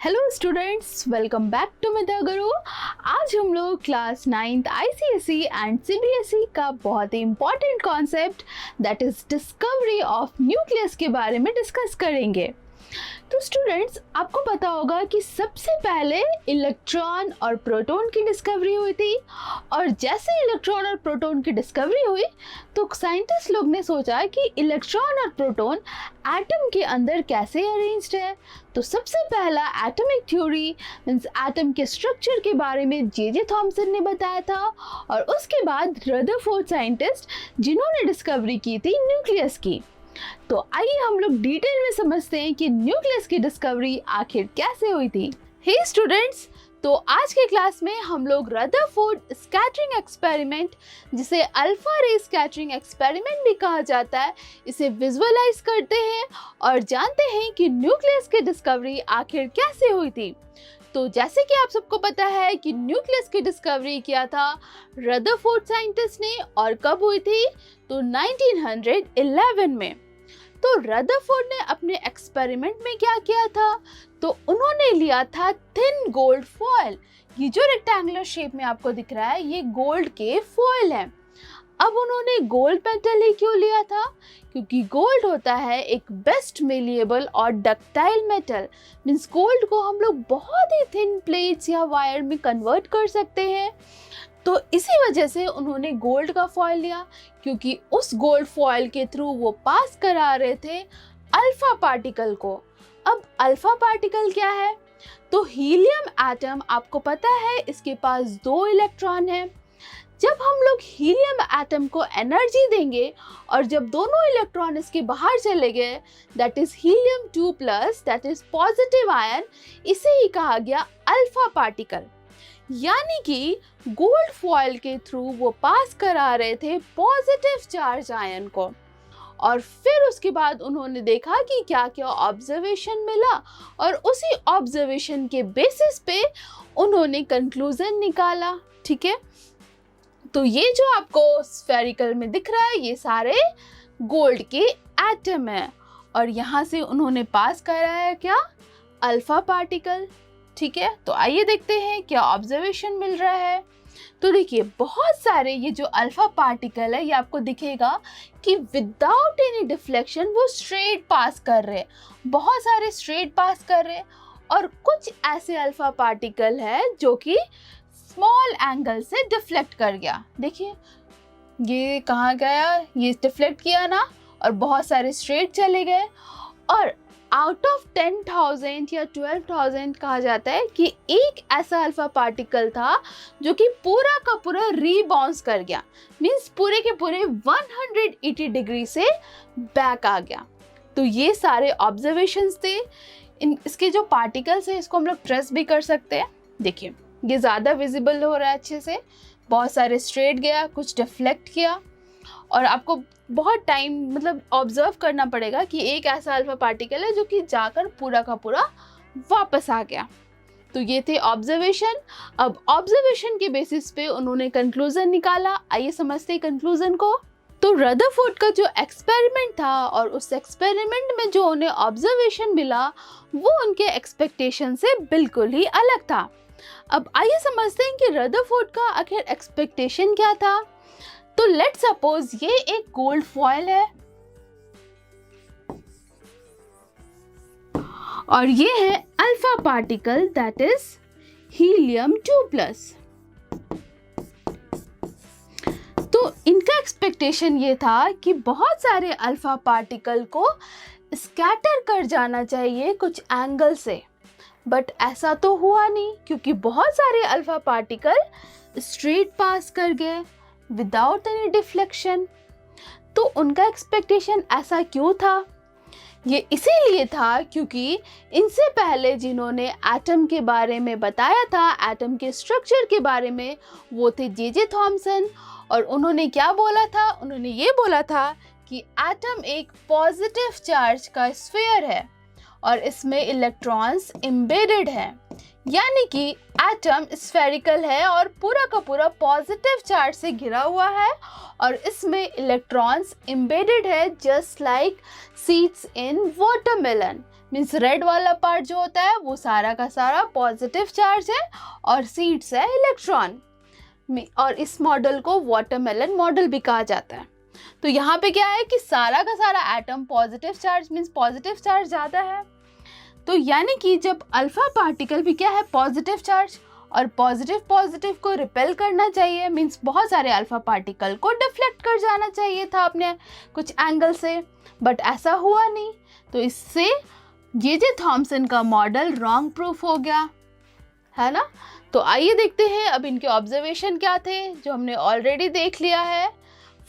Hello students, welcome back to Medha Guru. आज हम लोग class 9th ICSE and CBSE का बहुत ही important concept that is discovery of nucleus के बारे में डिस्कस करेंगे। तो स्टूडेंट्स, आपको पता होगा कि सबसे पहले इलेक्ट्रॉन और प्रोटॉन की डिस्कवरी हुई थी, और जैसे इलेक्ट्रॉन और प्रोटॉन की डिस्कवरी हुई तो साइंटिस्ट लोग ने सोचा कि इलेक्ट्रॉन और प्रोटॉन एटम के अंदर कैसे अरेंज्ड है। तो सबसे पहला एटॉमिक थ्योरी मींस एटम के स्ट्रक्चर के बारे में जे थॉमसन ने बताया था, और उसके बाद रदरफोर्ड साइंटिस्ट जिन्होंने डिस्कवरी की थी न्यूक्लियस की। तो आइए हम लोग डिटेल में समझते हैं कि न्यूक्लियस की डिस्कवरी आखिर कैसे हुई थी। हे स्टूडेंट्स, तो आज के क्लास में हम लोग रदरफोर्ड स्कैटरिंग एक्सपेरिमेंट, जिसे अल्फा रे स्कैटरिंग एक्सपेरिमेंट भी कहा जाता है, इसे विजुअलाइज करते हैं और जानते हैं कि न्यूक्लियस की डिस्कवरी आखिर कैसे हुई थी। तो जैसे कि आप सबको पता है कि न्यूक्लियस की डिस्कवरी किया था रदरफोर्ड साइंटिस्ट ने, और कब हुई थी? तो 1911 में। तो रदरफोर्ड ने अपने एक्सपेरिमेंट में क्या किया था? तो उन्होंने लिया था थिन गोल्ड फॉयल। ये जो रेक्टेंगुलर शेप में आपको दिख रहा है, ये गोल्ड के फॉयल है। अब उन्होंने गोल्ड मेटल ही क्यों लिया था? क्योंकि गोल्ड होता है एक बेस्ट मेलिएबल और डक्टाइल मेटल। मींस गोल्ड को हम लोग बहुत ही थिन प्लेट्स या वायर में कन्वर्ट कर सकते हैं। तो इसी वजह से उन्होंने गोल्ड का फॉयल लिया, क्योंकि उस गोल्ड फॉयल के थ्रू वो पास करा रहे थे अल्फा पार्टिकल को। अब अल्फा पार्टिकल क्या है? तो हीलियम एटम, आपको पता है इसके पास 2 इलेक्ट्रॉन है। जब हम लोग हीलियम एटम को एनर्जी देंगे और जब दोनों इलेक्ट्रॉन इसके बाहर चले गए, that is helium 2+, that is positive ion, इसे ही कहा गया अल्फा पार्टिकल। यानी कि गोल्ड फॉयल के थ्रू वो पास करा रहे थे पॉजिटिव चार्ज आयन को। और फिर उसके बाद उन्होंने देखा कि क्या क्या ऑब्जर्वेशन मिला, और उसी ऑब्जर्वेशन के बेसिस पे उन्होंने कंक्लूजन निकाला। ठीक है, तो ये जो आपको स्फेरिकल में दिख रहा है, ये सारे गोल्ड के एटम है, और यहाँ से उन्होंने पास कराया क्या? Alpha particle. ठीक है, तो आइए देखते हैं क्या ऑब्जर्वेशन मिल रहा है। तो देखिए, बहुत सारे ये जो अल्फा पार्टिकल है, ये आपको दिखेगा कि विदाउट एनी डिफ्लेक्शन वो स्ट्रेट पास कर रहे हैं, बहुत सारे स्ट्रेट पास कर रहे हैं। और कुछ ऐसे अल्फा पार्टिकल है जो कि स्मॉल एंगल से डिफ्लेक्ट कर गया। देखिए ये कहाँ गया, ये डिफ्लेक्ट किया ना, और बहुत सारे स्ट्रेट चले गए। और आउट ऑफ 10,000 या 12,000 कहा जाता है कि एक ऐसा अल्फा पार्टिकल था जो कि पूरा का पूरा रीबाउंस कर गया। मींस पूरे के पूरे 180 डिग्री से बैक आ गया। तो ये सारे ऑब्जर्वेशंस थे। इसके जो पार्टिकल्स है, इसको हम लोग ट्रेस भी कर सकते हैं। देखिए ये ज़्यादा विजिबल हो रहा है अच्छे से। बहुत सारे स्ट्रेट गया, कुछ डिफ्लेक्ट किया, और आपको बहुत टाइम मतलब ऑब्जर्व करना पड़ेगा कि एक ऐसा अल्फा पार्टिकल है जो कि जाकर पूरा का पूरा वापस आ गया। तो ये थे ऑब्जर्वेशन। अब ऑब्जर्वेशन के बेसिस पे उन्होंने कंक्लूजन निकाला। आइए समझते हैं कंक्लूजन को। तो रदरफोर्ड का जो एक्सपेरिमेंट था, और उस एक्सपेरिमेंट में जो उन्हें ऑब्जर्वेशन मिला, वो उनके एक्सपेक्टेशन से बिल्कुल ही अलग था। अब आइए समझते हैं कि रदरफोर्ड का आखिर एक्सपेक्टेशन क्या था। तो लेट्स सपोज ये एक गोल्ड फॉयल है, और ये है alpha particle, that is helium 2+। तो इनका एक्सपेक्टेशन ये था कि बहुत सारे अल्फा पार्टिकल को स्कैटर कर जाना चाहिए कुछ एंगल से, बट ऐसा तो हुआ नहीं, क्योंकि बहुत सारे अल्फा पार्टिकल स्ट्रेट पास कर गए विदाउट एनी डिफ्लेक्शन। तो उनका एक्सपेक्टेशन ऐसा क्यों था? ये इसीलिए था क्योंकि इनसे पहले जिन्होंने एटम के बारे में बताया था, एटम के स्ट्रक्चर के बारे में, वो थे जे थॉमसन। और उन्होंने क्या बोला था? उन्होंने ये बोला था कि एटम एक पॉजिटिव चार्ज का स्फीयर है और इसमें इलेक्ट्रॉन्स एम्बेडेड हैं। यानी कि एटम स्फेरिकल है और पूरा का पूरा पॉजिटिव चार्ज से घिरा हुआ है, और इसमें इलेक्ट्रॉन्स एम्बेडेड है, जस्ट लाइक सीड्स इन वाटरमेलन। मीन्स रेड वाला पार्ट जो होता है वो सारा का सारा पॉजिटिव चार्ज है और सीड्स है इलेक्ट्रॉन। और इस मॉडल को वाटरमेलन मॉडल भी कहा जाता है। तो यहाँ पे क्या है कि सारा का सारा atom positive charge, means positive charge ज़्यादा है। तो यानी कि जब अल्फा पार्टिकल भी क्या है, पॉजिटिव चार्ज, और पॉजिटिव को रिपेल करना चाहिए, मीन्स बहुत सारे अल्फा पार्टिकल को डिफ्लेक्ट कर जाना चाहिए था अपने कुछ एंगल से, बट ऐसा हुआ नहीं। तो इससे जे थॉमसन का मॉडल रॉन्ग प्रूफ हो गया, है ना। तो आइए देखते हैं अब इनके ऑब्जर्वेशन क्या थे, जो हमने ऑलरेडी देख लिया है।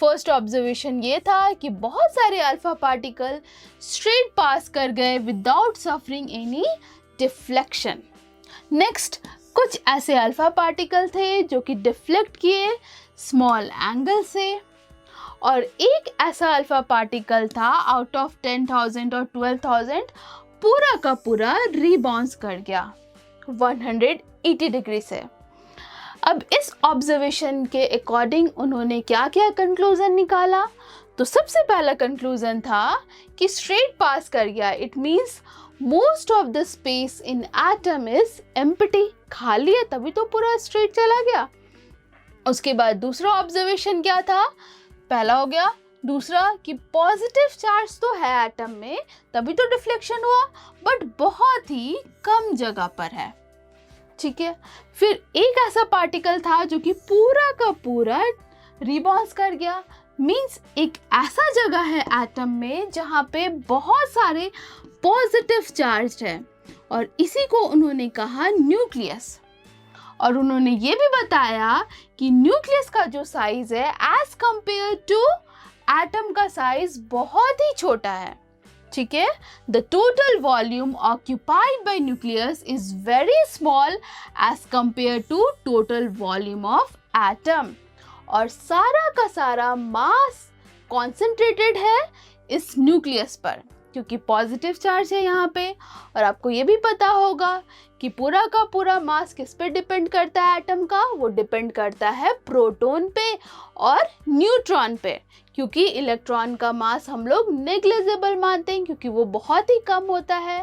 फर्स्ट ऑब्जर्वेशन ये था कि बहुत सारे अल्फा पार्टिकल स्ट्रेट पास कर गए without suffering any deflection. Next, कुछ ऐसे अल्फा पार्टिकल थे जो कि डिफ्लेक्ट किए स्मॉल एंगल से, और एक ऐसा अल्फा पार्टिकल था आउट ऑफ 10,000 और 12,000 पूरा का पूरा रीबाउंस कर गया 180 डिग्री से। अब इस ऑब्जर्वेशन के अकॉर्डिंग उन्होंने क्या क्या कंक्लूजन निकाला। तो सबसे पहला कंक्लूजन था कि स्ट्रेट पास कर गया, it means most of the space in atom is empty, खाली है तभी तो पूरा स्ट्रेट चला गया। उसके बाद दूसरा ऑब्जर्वेशन क्या था, पहला हो गया, दूसरा कि पॉजिटिव चार्ज तो है एटम में तभी तो डिफ्लेक्शन हुआ, बट बहुत ही कम जगह पर है, ठीक है। फिर एक ऐसा पार्टिकल था जो कि पूरा का पूरा रिबाउंस कर गया, मींस एक ऐसा जगह है एटम में जहाँ पे बहुत सारे पॉजिटिव चार्ज है, और इसी को उन्होंने कहा न्यूक्लियस। और उन्होंने ये भी बताया कि न्यूक्लियस का जो साइज है एज कंपेयर टू एटम का साइज बहुत ही छोटा है, ठीक है। The total volume occupied by nucleus is very small as compare to total volume of atom, और सारा का सारा मास कॉन्सेंट्रेटेड है इस न्यूक्लियस पर, क्योंकि पॉजिटिव चार्ज है यहाँ पे। और आपको ये भी पता होगा कि पूरा का पूरा मास किस पे डिपेंड करता है एटम का, वो डिपेंड करता है प्रोटॉन पे और न्यूट्रॉन पे, क्योंकि इलेक्ट्रॉन का मास हम लोग नेग्लिजिबल मानते हैं क्योंकि वो बहुत ही कम होता है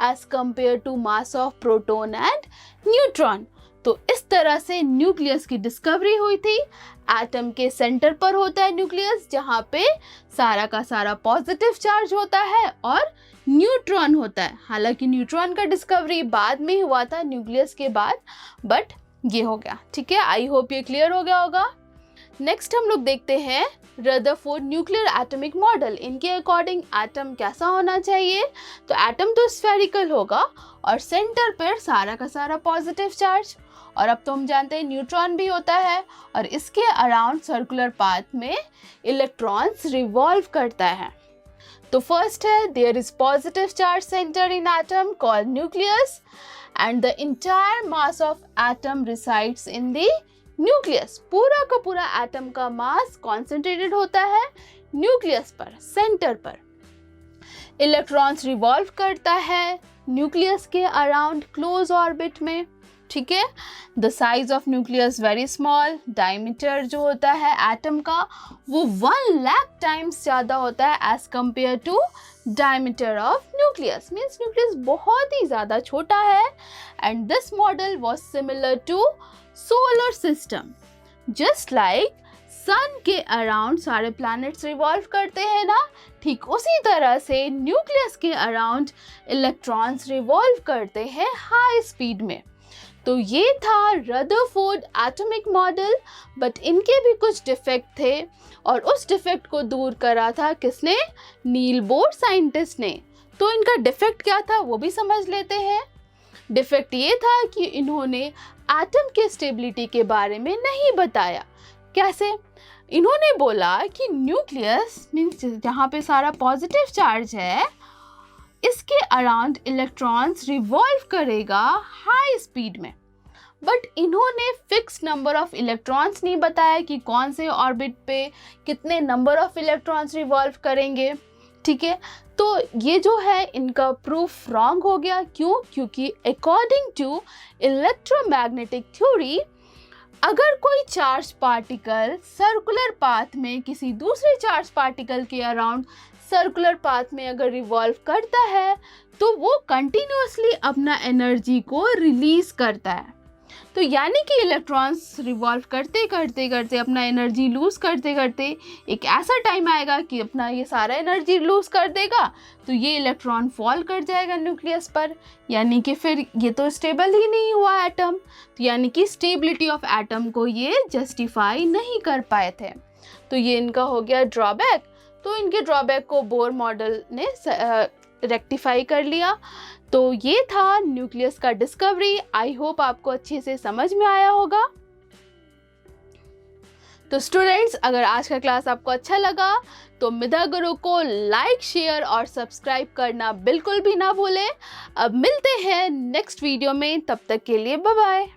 as compare to mass of proton and neutron. तो इस तरह से न्यूक्लियस की डिस्कवरी हुई थी। एटम के सेंटर पर होता है न्यूक्लियस, जहाँ पे सारा का सारा पॉजिटिव चार्ज होता है और न्यूट्रॉन होता है। हालांकि न्यूट्रॉन का डिस्कवरी बाद में हुआ था न्यूक्लियस के बाद, बट ये हो गया, ठीक है। आई होप ये क्लियर हो गया होगा। नेक्स्ट हम लोग देखते हैं रदरफोर्ड न्यूक्लियर एटॉमिक मॉडल। इनके अकॉर्डिंग एटम कैसा होना चाहिए, तो एटम तो स्फेरिकल होगा और सेंटर पर सारा का सारा पॉजिटिव चार्ज, और अब तो हम जानते हैं न्यूट्रॉन भी होता है, और इसके अराउंड सर्कुलर पाथ में इलेक्ट्रॉन्स रिवॉल्व करता है। तो फर्स्ट है, there is positive charge centre in atom called nucleus and the entire mass of atom resides in the nucleus. पूरा का पूरा एटम का मास कॉन्सेंट्रेटेड होता है न्यूक्लियस पर, सेंटर पर। इलेक्ट्रॉन्स रिवॉल्व करता है न्यूक्लियस के अराउंड क्लोज ऑर्बिट में, ठीक है। The size of nucleus very small, diameter जो होता है एटम का वो 1 लाख टाइम्स ज़्यादा होता है as compare to diameter of nucleus, means nucleus बहुत ही ज़्यादा छोटा है। And this model was similar to solar system, just like sun के अराउंड सारे प्लैनेट्स रिवॉल्व करते हैं ना, ठीक उसी तरह से न्यूक्लियस के अराउंड इलेक्ट्रॉन्स रिवॉल्व करते हैं हाई स्पीड में। तो ये था रदरफोर्ड एटॉमिक मॉडल, बट इनके भी कुछ डिफेक्ट थे, और उस डिफेक्ट को दूर करा था किसने, नील बोर साइंटिस्ट ने। तो इनका डिफेक्ट क्या था वो भी समझ लेते हैं। डिफेक्ट ये था कि इन्होंने एटम के स्टेबिलिटी के बारे में नहीं बताया। कैसे? इन्होंने बोला कि न्यूक्लियस मीन्स जहाँ पे सारा पॉजिटिव चार्ज है, इसके अराउंड इलेक्ट्रॉन्स रिवॉल्व करेगा हाई स्पीड में, बट इन्होंने फिक्स नंबर ऑफ इलेक्ट्रॉन्स नहीं बताया कि कौन से ऑर्बिट पे कितने नंबर ऑफ इलेक्ट्रॉन्स रिवॉल्व करेंगे, ठीक है। तो ये जो है इनका प्रूफ रॉन्ग हो गया। क्यों? क्योंकि अकॉर्डिंग टू इलेक्ट्रोमैग्नेटिक थ्योरी, अगर कोई चार्ज पार्टिकल सर्कुलर पाथ में किसी दूसरे चार्ज पार्टिकल के अराउंड सर्कुलर पाथ में अगर रिवॉल्व करता है, तो वो कंटिन्यूअसली अपना एनर्जी को रिलीज करता है। तो यानी कि इलेक्ट्रॉन्स रिवॉल्व करते करते करते अपना एनर्जी लूज़ करते करते एक ऐसा टाइम आएगा कि अपना ये सारा एनर्जी लूज़ कर देगा, तो ये इलेक्ट्रॉन फॉल कर जाएगा न्यूक्लियस पर, यानी कि फिर ये तो स्टेबल ही नहीं हुआ एटम, तो यानी कि स्टेबिलिटी ऑफ एटम को ये जस्टिफाई नहीं कर पाए थे। तो ये इनका हो गया ड्रॉबैक। तो इनके ड्रॉबैक को बोर मॉडल ने रेक्टिफाई कर लिया। तो ये था न्यूक्लियस का डिस्कवरी। आई होप आपको अच्छे से समझ में आया होगा। तो स्टूडेंट्स, अगर आज का क्लास आपको अच्छा लगा तो मिधा गुरु को लाइक, शेयर और सब्सक्राइब करना बिल्कुल भी ना भूलें। अब मिलते हैं नेक्स्ट वीडियो में, तब तक के लिए बाय बाय।